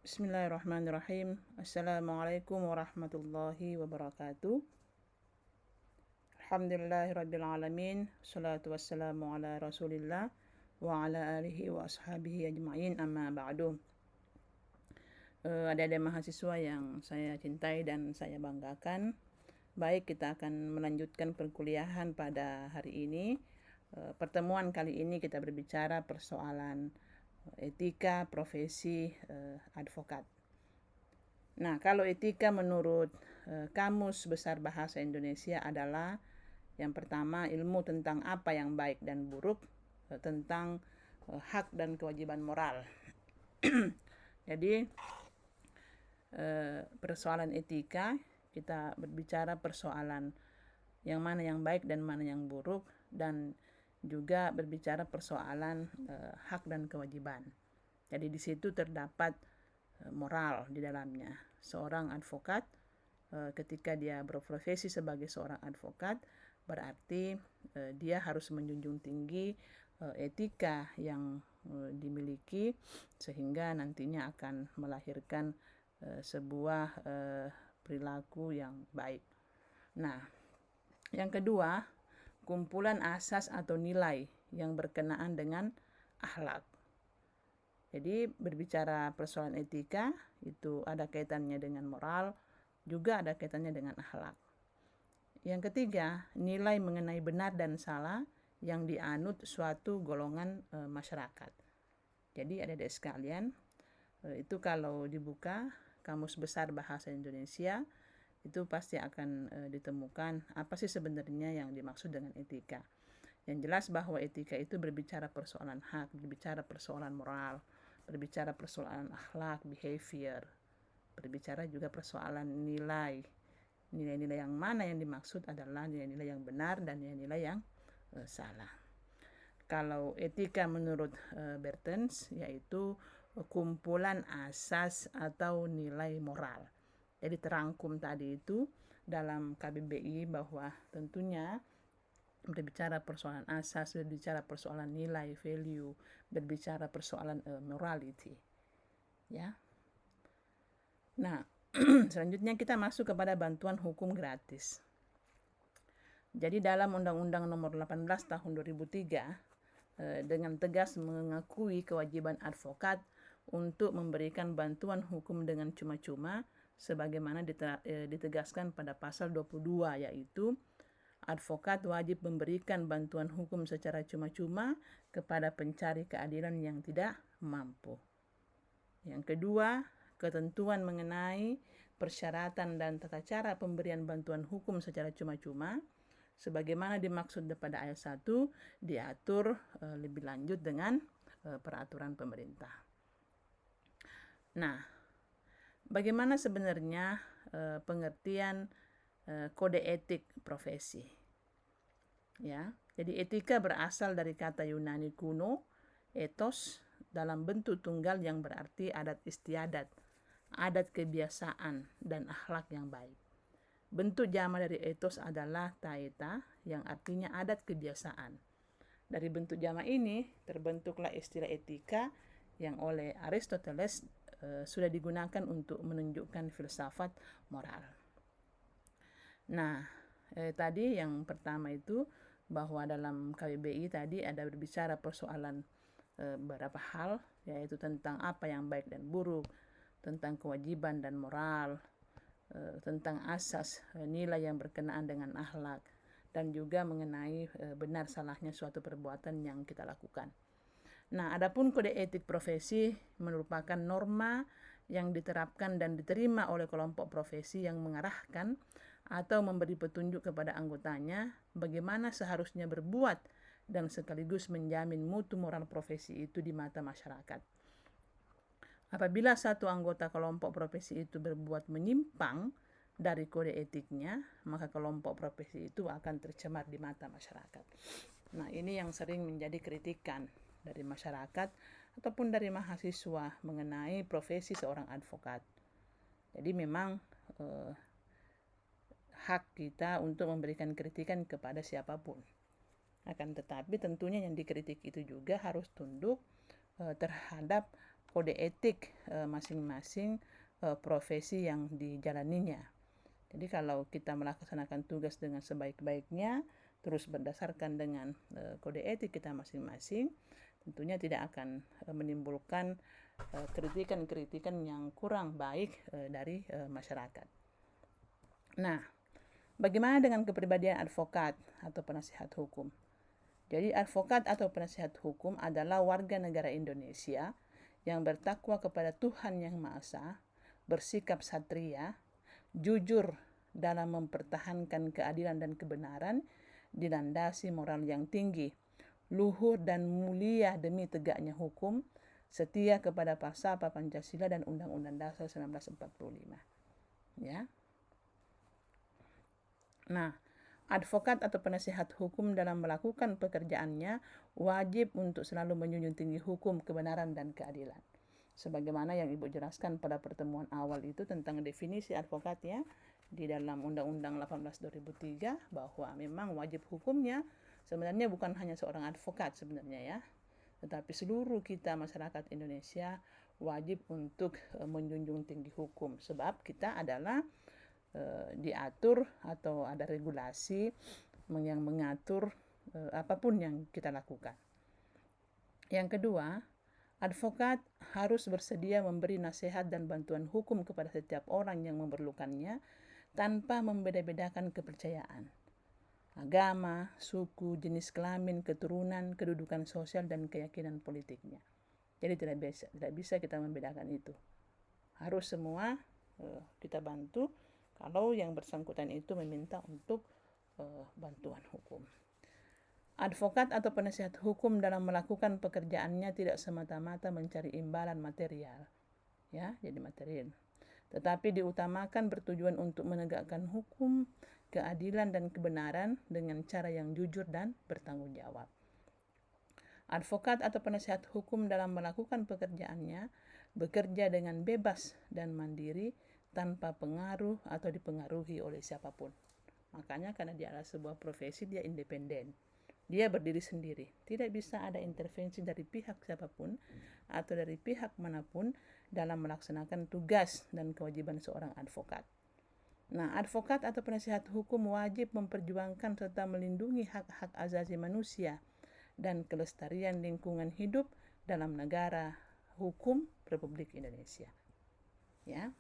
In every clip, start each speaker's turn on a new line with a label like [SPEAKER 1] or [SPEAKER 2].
[SPEAKER 1] Bismillahirrahmanirrahim. Assalamualaikum warahmatullahi wabarakatuh. Alhamdulillahirrabbilalamin. Salatu wassalamu ala rasulillah wa ala alihi wa ashabihi ajma'in, amma ba'du. Adik-adik mahasiswa yang saya cintai dan saya banggakan, baik, kita akan melanjutkan perkuliahan pada hari ini. Pertemuan kali ini kita berbicara persoalan etika profesi advokat. Nah, kalau etika menurut Kamus Besar Bahasa Indonesia adalah yang pertama, ilmu tentang apa yang baik dan buruk, tentang hak dan kewajiban moral. Jadi persoalan etika, kita berbicara persoalan yang mana yang baik dan mana yang buruk, dan juga berbicara persoalan hak dan kewajiban. Jadi di situ terdapat moral di dalamnya. Seorang advokat ketika dia berprofesi sebagai seorang advokat, berarti dia harus menjunjung tinggi etika yang dimiliki, sehingga nantinya akan melahirkan sebuah perilaku yang baik. Nah, yang kedua, kumpulan asas atau nilai yang berkenaan dengan akhlak. Jadi berbicara persoalan etika itu ada kaitannya dengan moral, juga ada kaitannya dengan akhlak. Yang ketiga, nilai mengenai benar dan salah yang dianut suatu golongan masyarakat. Jadi adik-adik sekalian, itu kalau dibuka Kamus Besar Bahasa Indonesia, itu pasti akan ditemukan apa sih sebenarnya yang dimaksud dengan etika. Yang jelas bahwa etika itu berbicara persoalan hak, berbicara persoalan moral, berbicara persoalan akhlak, behavior, berbicara juga persoalan nilai. Nilai-nilai yang mana yang dimaksud adalah nilai-nilai yang benar dan nilai-nilai yang salah. Kalau etika menurut Bertens, yaitu kumpulan asas atau nilai moral. Jadi terangkum tadi itu dalam KBBI bahwa tentunya berbicara persoalan asas, berbicara persoalan nilai, value, berbicara persoalan morality. Ya. Nah, selanjutnya kita masuk kepada bantuan hukum gratis. Jadi dalam Undang-Undang Nomor 18 Tahun 2003 dengan tegas mengakui kewajiban advokat untuk memberikan bantuan hukum dengan cuma-cuma, sebagaimana ditegaskan pada pasal 22, yaitu advokat wajib memberikan bantuan hukum secara cuma-cuma kepada pencari keadilan yang tidak mampu. Yang kedua, ketentuan mengenai persyaratan dan tata cara pemberian bantuan hukum secara cuma-cuma, sebagaimana dimaksud pada ayat 1, diatur lebih lanjut dengan peraturan pemerintah. Nah, bagaimana sebenarnya pengertian kode etik profesi? Ya, jadi etika berasal dari kata Yunani kuno, ethos, dalam bentuk tunggal yang berarti adat istiadat, adat kebiasaan, dan akhlak yang baik. Bentuk jama dari ethos adalah taeta, yang artinya adat kebiasaan. Dari bentuk jama ini terbentuklah istilah etika yang oleh Aristoteles sudah digunakan untuk menunjukkan filsafat moral. Nah, tadi yang pertama itu bahwa dalam KBBI tadi ada berbicara persoalan beberapa hal, yaitu tentang apa yang baik dan buruk, tentang kewajiban dan moral, tentang asas nilai yang berkenaan dengan akhlak, dan juga mengenai benar salahnya suatu perbuatan yang kita lakukan. Nah, adapun kode etik profesi merupakan norma yang diterapkan dan diterima oleh kelompok profesi yang mengarahkan atau memberi petunjuk kepada anggotanya bagaimana seharusnya berbuat dan sekaligus menjamin mutu moral profesi itu di mata masyarakat. Apabila satu anggota kelompok profesi itu berbuat menyimpang dari kode etiknya, maka kelompok profesi itu akan tercemar di mata masyarakat. Nah, ini yang sering menjadi kritikan dari masyarakat ataupun dari mahasiswa mengenai profesi seorang advokat. Jadi memang hak kita untuk memberikan kritikan kepada siapapun. Akan tetapi tentunya yang dikritik itu juga harus tunduk terhadap kode etik masing-masing profesi yang dijalaninya. Jadi kalau kita melaksanakan tugas dengan sebaik-baiknya, terus berdasarkan dengan kode etik kita masing-masing, tentunya tidak akan menimbulkan kritikan-kritikan yang kurang baik dari masyarakat. Nah, bagaimana dengan kepribadian advokat atau penasihat hukum? Jadi advokat atau penasihat hukum adalah warga negara Indonesia yang bertakwa kepada Tuhan Yang Maha Esa, bersikap satria, jujur dalam mempertahankan keadilan dan kebenaran, dilandasi moral yang tinggi, luhur dan mulia demi tegaknya hukum, setia kepada Falsafah Pancasila dan Undang-Undang Dasar 1945. Ya. Nah, advokat atau penasihat hukum dalam melakukan pekerjaannya wajib untuk selalu menjunjung tinggi hukum, kebenaran, dan keadilan. Sebagaimana yang Ibu jelaskan pada pertemuan awal itu tentang definisi advokat ya, di dalam Undang-Undang 18/2003 bahwa memang wajib hukumnya sebenarnya bukan hanya seorang advokat sebenarnya ya, tetapi seluruh kita masyarakat Indonesia wajib untuk menjunjung tinggi hukum, sebab kita adalah diatur atau ada regulasi yang mengatur apapun yang kita lakukan. Yang kedua, advokat harus bersedia memberi nasihat dan bantuan hukum kepada setiap orang yang memerlukannya tanpa membeda-bedakan kepercayaan, agama, suku, jenis kelamin, keturunan, kedudukan sosial, dan keyakinan politiknya. Jadi tidak bisa kita membedakan itu. Harus semua kita bantu kalau yang bersangkutan itu meminta untuk bantuan hukum. Advokat atau penasihat hukum dalam melakukan pekerjaannya tidak semata-mata mencari imbalan material, ya, jadi material, tetapi diutamakan bertujuan untuk menegakkan hukum, keadilan, dan kebenaran dengan cara yang jujur dan bertanggung jawab. Advokat atau penasihat hukum dalam melakukan pekerjaannya bekerja dengan bebas dan mandiri tanpa pengaruh atau dipengaruhi oleh siapapun. Makanya karena dia adalah sebuah profesi, dia independen. Dia berdiri sendiri. Tidak bisa ada intervensi dari pihak siapapun atau dari pihak manapun dalam melaksanakan tugas dan kewajiban seorang advokat. Nah, advokat atau penasihat hukum wajib memperjuangkan serta melindungi hak-hak asasi manusia dan kelestarian lingkungan hidup dalam negara hukum Republik Indonesia. Ya.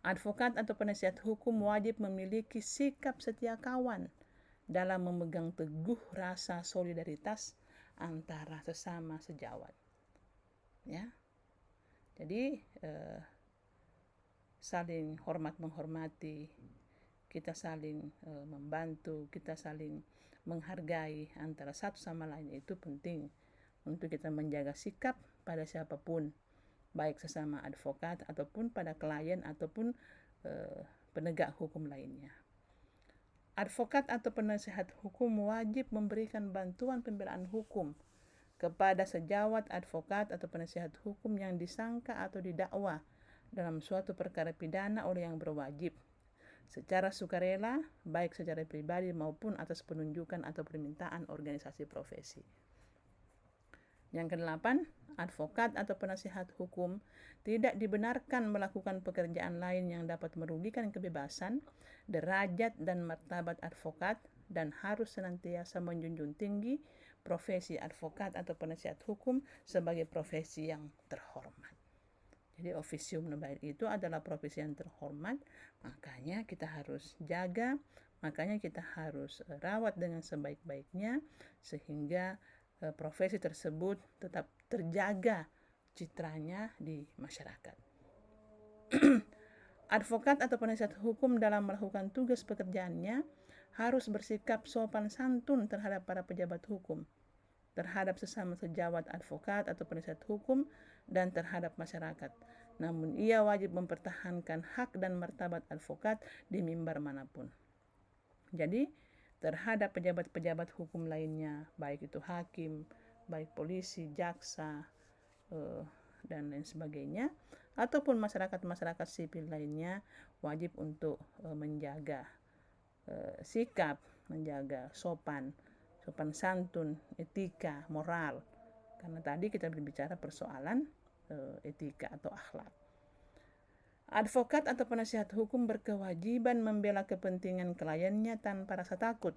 [SPEAKER 1] Advokat atau penasihat hukum wajib memiliki sikap setia kawan dalam memegang teguh rasa solidaritas antara sesama sejawat. Ya. Jadi saling hormat menghormati, kita saling membantu, kita saling menghargai antara satu sama lain, itu penting untuk kita menjaga sikap pada siapapun, baik sesama advokat ataupun pada klien ataupun penegak hukum lainnya. Advokat atau penasihat hukum wajib memberikan bantuan pembelaan hukum kepada sejawat advokat atau penasihat hukum yang disangka atau didakwa dalam suatu perkara pidana oleh yang berwajib secara sukarela, baik secara pribadi maupun atas penunjukan atau permintaan organisasi profesi. Yang kedelapan, advokat atau penasihat hukum tidak dibenarkan melakukan pekerjaan lain yang dapat merugikan kebebasan, derajat, dan martabat advokat, dan harus senantiasa menjunjung tinggi profesi advokat atau penasihat hukum sebagai profesi yang terhormat. Jadi officium nobilium itu adalah profesi yang terhormat, makanya kita harus jaga, makanya kita harus rawat dengan sebaik-baiknya sehingga profesi tersebut tetap terjaga citranya di masyarakat. Advokat atau penasihat hukum dalam melakukan tugas pekerjaannya harus bersikap sopan santun terhadap para pejabat hukum, terhadap sesama sejawat advokat atau penasihat hukum, dan terhadap masyarakat. Namun ia wajib mempertahankan hak dan martabat advokat di mimbar manapun. Jadi terhadap pejabat-pejabat hukum lainnya, baik itu hakim, baik polisi, jaksa, dan lain sebagainya, ataupun masyarakat-masyarakat sipil lainnya, wajib untuk menjaga sikap, menjaga sopan santun, etika, moral. Karena tadi kita berbicara persoalan etika atau akhlak. Advokat atau penasihat hukum berkewajiban membela kepentingan kliennya tanpa rasa takut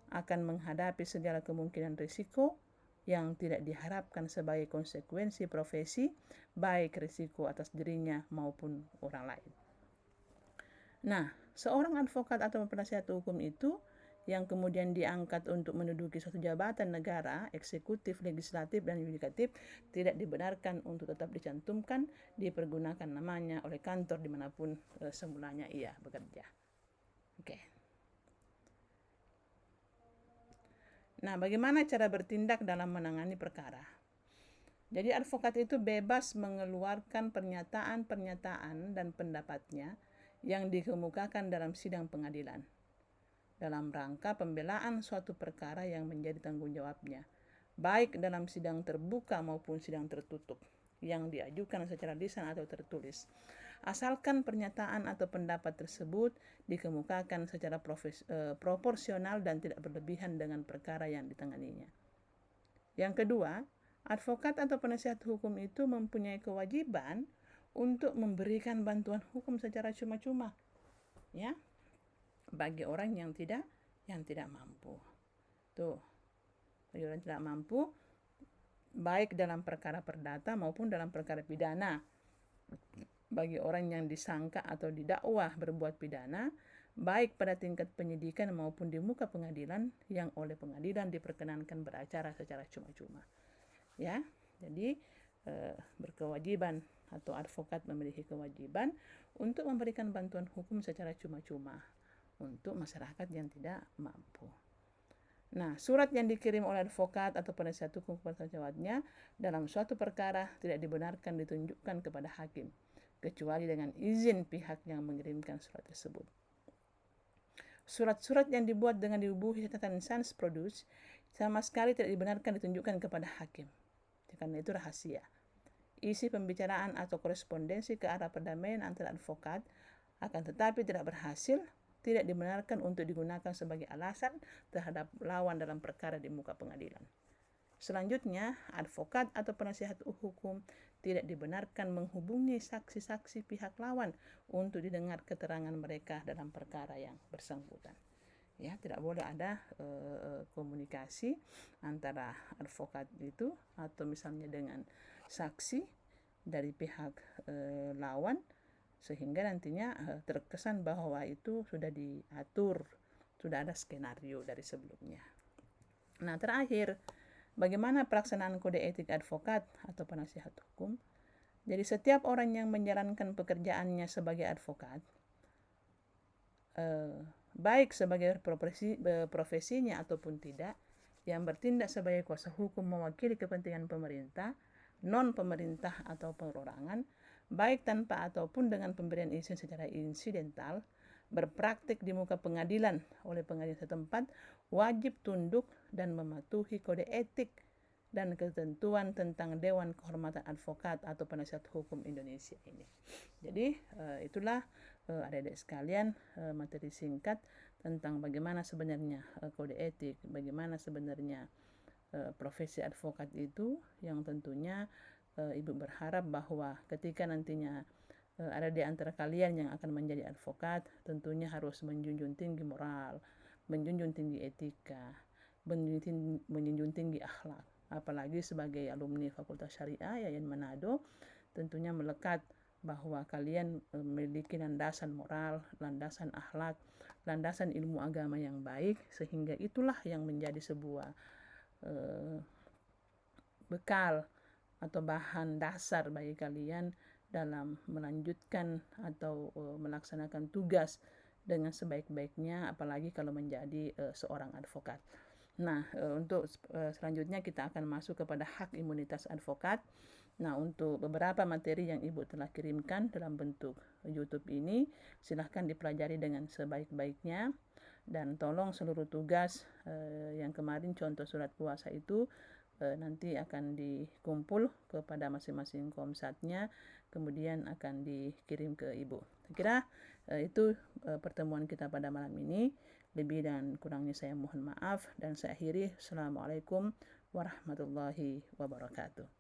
[SPEAKER 1] akan menghadapi segala kemungkinan risiko yang tidak diharapkan sebagai konsekuensi profesi, baik risiko atas dirinya maupun orang lain. Nah, seorang advokat atau penasihat hukum itu yang kemudian diangkat untuk menduduki suatu jabatan negara, eksekutif, legislatif, dan yudikatif, tidak dibenarkan untuk tetap dicantumkan, dipergunakan namanya oleh kantor dimanapun semulanya ia bekerja. Oke. Nah, bagaimana cara bertindak dalam menangani perkara? Jadi advokat itu bebas mengeluarkan pernyataan-pernyataan dan pendapatnya yang dikemukakan dalam sidang pengadilan dalam rangka pembelaan suatu perkara yang menjadi tanggung jawabnya, baik dalam sidang terbuka maupun sidang tertutup yang diajukan secara lisan atau tertulis, asalkan pernyataan atau pendapat tersebut dikemukakan secara proporsional dan tidak berlebihan dengan perkara yang ditanganinya. Yang kedua, advokat atau penasihat hukum itu mempunyai kewajiban untuk memberikan bantuan hukum secara cuma-cuma, ya, bagi orang yang tidak mampu. Tuh, bagi orang yang tidak mampu, baik dalam perkara perdata maupun dalam perkara pidana. Bagi orang yang disangka atau didakwa berbuat pidana, baik pada tingkat penyidikan maupun di muka pengadilan yang oleh pengadilan diperkenankan beracara secara cuma-cuma. Ya, jadi berkewajiban atau advokat memiliki kewajiban untuk memberikan bantuan hukum secara cuma-cuma untuk masyarakat yang tidak mampu. Nah, surat yang dikirim oleh advokat atau penasihat hukum kepada sejawatnya dalam suatu perkara tidak dibenarkan ditunjukkan kepada hakim, kecuali dengan izin pihak yang mengirimkan surat tersebut. Surat-surat yang dibuat dengan dibubuhi catatan sans produce sama sekali tidak dibenarkan ditunjukkan kepada hakim, karena itu rahasia. Isi pembicaraan atau korespondensi ke arah perdamaian antara advokat akan tetapi tidak berhasil, tidak dibenarkan untuk digunakan sebagai alasan terhadap lawan dalam perkara di muka pengadilan. Selanjutnya, advokat atau penasihat hukum tidak dibenarkan menghubungi saksi-saksi pihak lawan untuk didengar keterangan mereka dalam perkara yang bersangkutan. Ya, tidak boleh ada komunikasi antara advokat itu atau misalnya dengan saksi dari pihak lawan, sehingga nantinya terkesan bahwa itu sudah diatur, sudah ada skenario dari sebelumnya. Nah, terakhir, bagaimana pelaksanaan kode etik advokat atau penasihat hukum? Jadi setiap orang yang menjalankan pekerjaannya sebagai advokat, baik sebagai profesinya ataupun tidak, yang bertindak sebagai kuasa hukum mewakili kepentingan pemerintah, non-pemerintah atau perorangan, baik tanpa ataupun dengan pemberian izin secara insidental, berpraktik di muka pengadilan oleh pengadilan setempat, wajib tunduk dan mematuhi kode etik dan ketentuan tentang Dewan Kehormatan Advokat atau Penasihat Hukum Indonesia ini. Jadi itulah adik-adik sekalian materi singkat tentang bagaimana sebenarnya kode etik, bagaimana sebenarnya profesi advokat itu, yang tentunya Ibu berharap bahwa ketika nantinya ada di antara kalian yang akan menjadi advokat, tentunya harus menjunjung tinggi moral, menjunjung tinggi etika, menjunjung tinggi akhlak. Apalagi sebagai alumni Fakultas Syariah Yayan Manado, tentunya melekat bahwa kalian memiliki landasan moral, landasan akhlak, landasan ilmu agama yang baik, sehingga itulah yang menjadi sebuah bekal atau bahan dasar bagi kalian dalam melanjutkan atau melaksanakan tugas dengan sebaik-baiknya, apalagi kalau menjadi seorang advokat. Nah, untuk selanjutnya kita akan masuk kepada hak imunitas advokat. Nah, untuk beberapa materi yang Ibu telah kirimkan dalam bentuk YouTube ini, silahkan dipelajari dengan sebaik-baiknya. Dan tolong seluruh tugas yang kemarin contoh surat puasa itu nanti akan dikumpul kepada masing-masing komsatnya, kemudian akan dikirim ke Ibu. Saya kira itu pertemuan kita pada malam ini. Lebih dan kurangnya saya mohon maaf dan saya akhiri. Assalamualaikum warahmatullahi wabarakatuh.